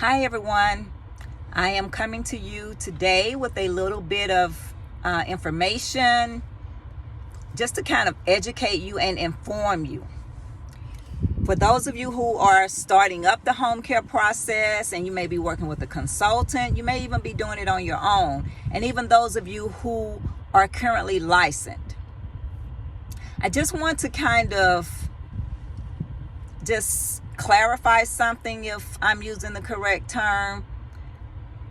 Hi everyone, I am coming to you today with a little bit of information just to kind of educate you and inform you. For those of you who are starting up the home care process, and you may be working with a consultant, you may even be doing it on your own, and even those of you who are currently licensed, I just want to kind of just clarify something, if I'm using the correct term,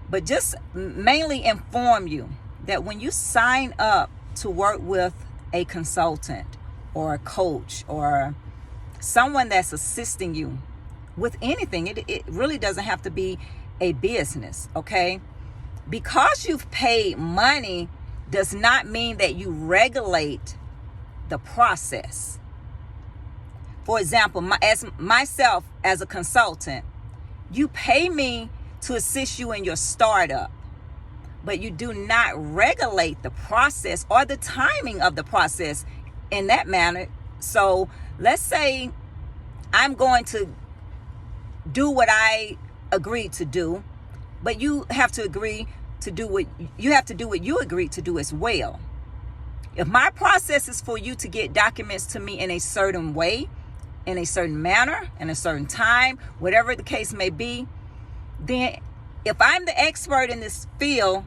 but just mainly inform you that when you sign up to work with a consultant or a coach or someone that's assisting you with anything, it really doesn't have to be a business, okay? Because you've paid money does not mean that you regulate the process. For example, myself as a consultant, you pay me to assist you in your startup, but you do not regulate the process or the timing of the process in that manner. So let's say I'm going to do what I agreed to do, but you have to agree to do what you agreed to do as well. If my process is for you to get documents to me in a certain way, in a certain manner, in a certain time, whatever the case may be, then if I'm the expert in this field,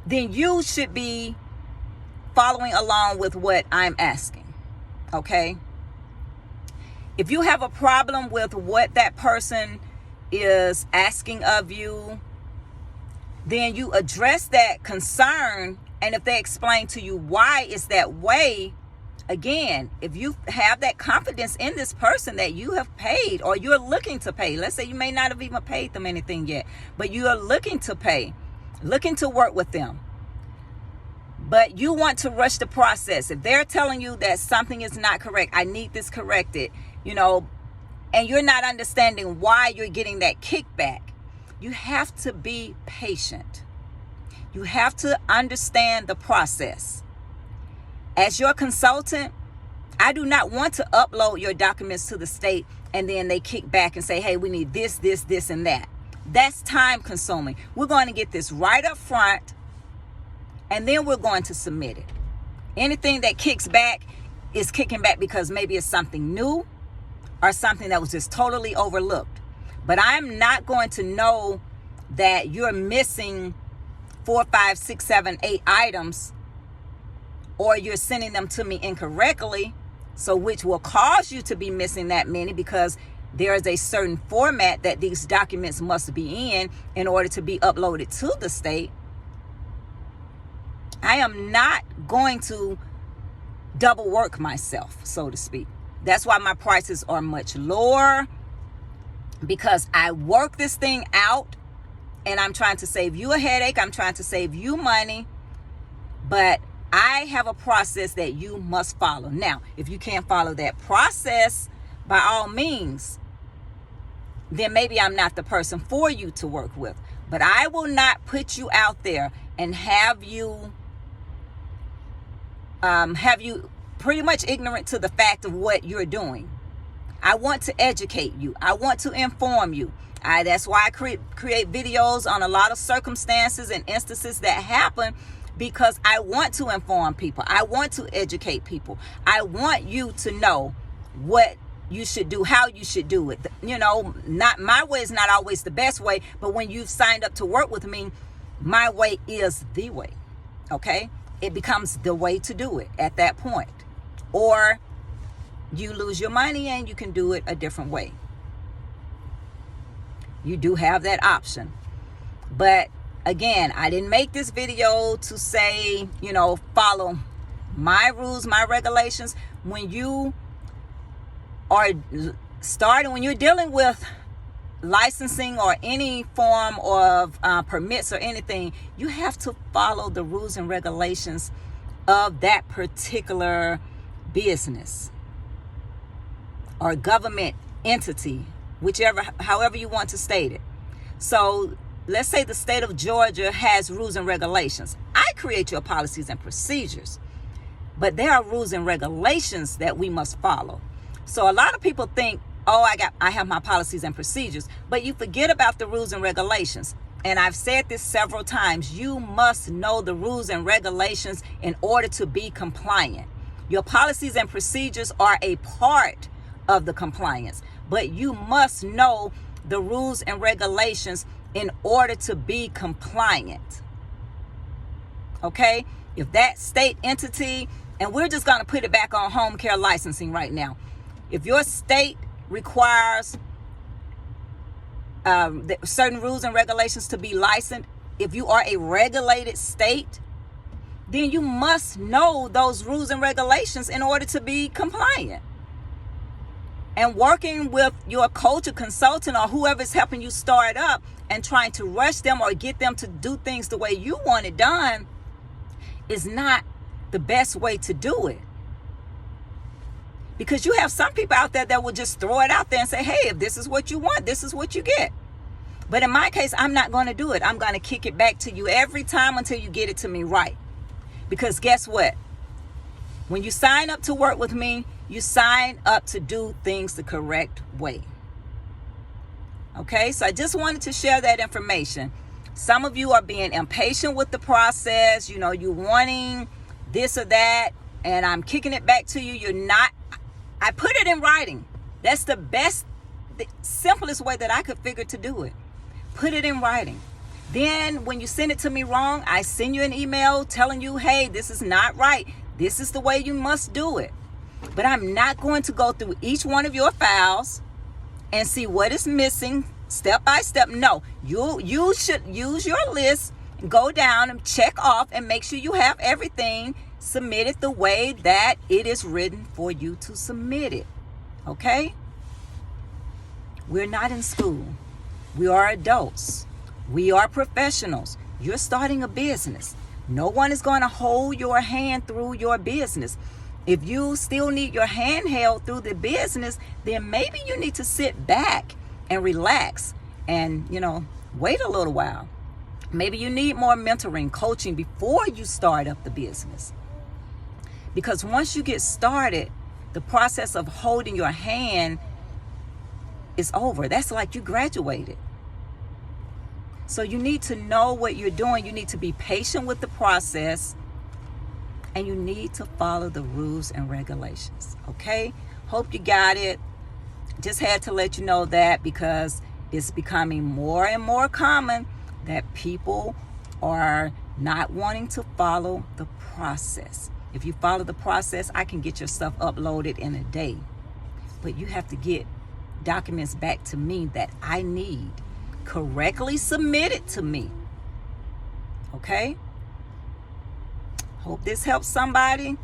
then you should be following along with what I'm asking, okay? If you have a problem with what that person is asking of you, then you address that concern, and if they explain to you why it's that way, again, if you have that confidence in this person that you have paid or you're looking to pay, let's say you may not have even paid them anything yet, but you are looking to pay, looking to work with them, but you want to rush the process. If they're telling you that something is not correct, I need this corrected, and you're not understanding why you're getting that kickback, you have to be patient. You have to understand the process. As your consultant, I do not want to upload your documents to the state and then they kick back and say, hey, we need this, and that. That's time consuming. We're going to get this right up front and then we're going to submit it. Anything that kicks back is kicking back because maybe it's something new or something that was just totally overlooked. But I'm not going to know that you're missing 4, 5, 6, 7, 8 items, or you're sending them to me incorrectly, so which will cause you to be missing that many because there is a certain format that these documents must be in order to be uploaded to the state. I am not going to double work myself, so to speak. That's why my prices are much lower, because I work this thing out and I'm trying to save you a headache. I'm trying to save you money, but I have a process that you must follow. Now, if you can't follow that process, by all means, then maybe I'm not the person for you to work with. But I will not put you out there and have you pretty much ignorant to the fact of what you're doing. I want to educate you. I want to inform you. That's why I create videos on a lot of circumstances and instances that happen, because I want to inform people. I want to educate people. I want you to know what you should do, how you should do it. Not my way is not always the best way, but when you've signed up to work with me, my way is the way, okay? It becomes the way to do it at that point. Or you lose your money and you can do it a different way. You do have that option. But again, I didn't make this video to say, follow my rules, my regulations. When you are when you're dealing with licensing or any form of permits or anything, you have to follow the rules and regulations of that particular business or government entity, however you want to state it. So let's say the state of Georgia has rules and regulations. I create your policies and procedures, but there are rules and regulations that we must follow. So a lot of people think oh, I have my policies and procedures, but you forget about the rules and regulations. And I've said this several times. You must know the rules and regulations in order to be compliant. Your policies and procedures are a part of the compliance, but you must know the rules and regulations in order to be compliant. Okay? If that state entity, and we're just going to put it back on home care licensing right now. If your state requires certain rules and regulations to be licensed, if you are a regulated state, then you must know those rules and regulations in order to be compliant. And working with your coach or consultant or whoever is helping you start up and trying to rush them or get them to do things the way you want it done is not the best way to do it. Because you have some people out there that will just throw it out there and say, hey, if this is what you want, this is what you get. But in my case, I'm not going to do it. I'm going to kick it back to you every time until you get it to me right. Because guess what? When you sign up to work with me, you sign up to do things the correct way. Okay, so I just wanted to share that information. Some of you are being impatient with the process. You know, you wanting this or that, and I'm kicking it back to you. You're not. I put it in writing. That's the simplest way that I could figure to do it. Put it in writing. Then when you send it to me wrong, I send you an email telling you, hey, this is not right. This is the way you must do it. But I'm not going to go through each one of your files and see what is missing step by step. No, you should use your list, go down and check off and make sure you have everything submitted the way that it is written for you to submit it. Okay? We're not in school. We are adults. We are professionals. You're starting a business. No one is going to hold your hand through your business. If you still need your hand held through the business, then maybe you need to sit back and relax and, wait a little while. Maybe you need more mentoring, coaching before you start up the business. Because once you get started, the process of holding your hand is over. That's like you graduated. So you need to know what you're doing. You need to be patient with the process. And you need to follow the rules and regulations. Okay? Hope you got it. Just had to let you know that because it's becoming more and more common that people are not wanting to follow the process. If you follow the process, I can get your stuff uploaded in a day. But you have to get documents back to me that I need correctly submitted to me. Okay? Hope this helps somebody,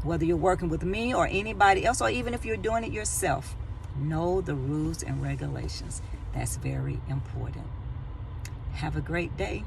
whether you're working with me or anybody else, or even if you're doing it yourself. Know the rules and regulations. That's very important. Have a great day.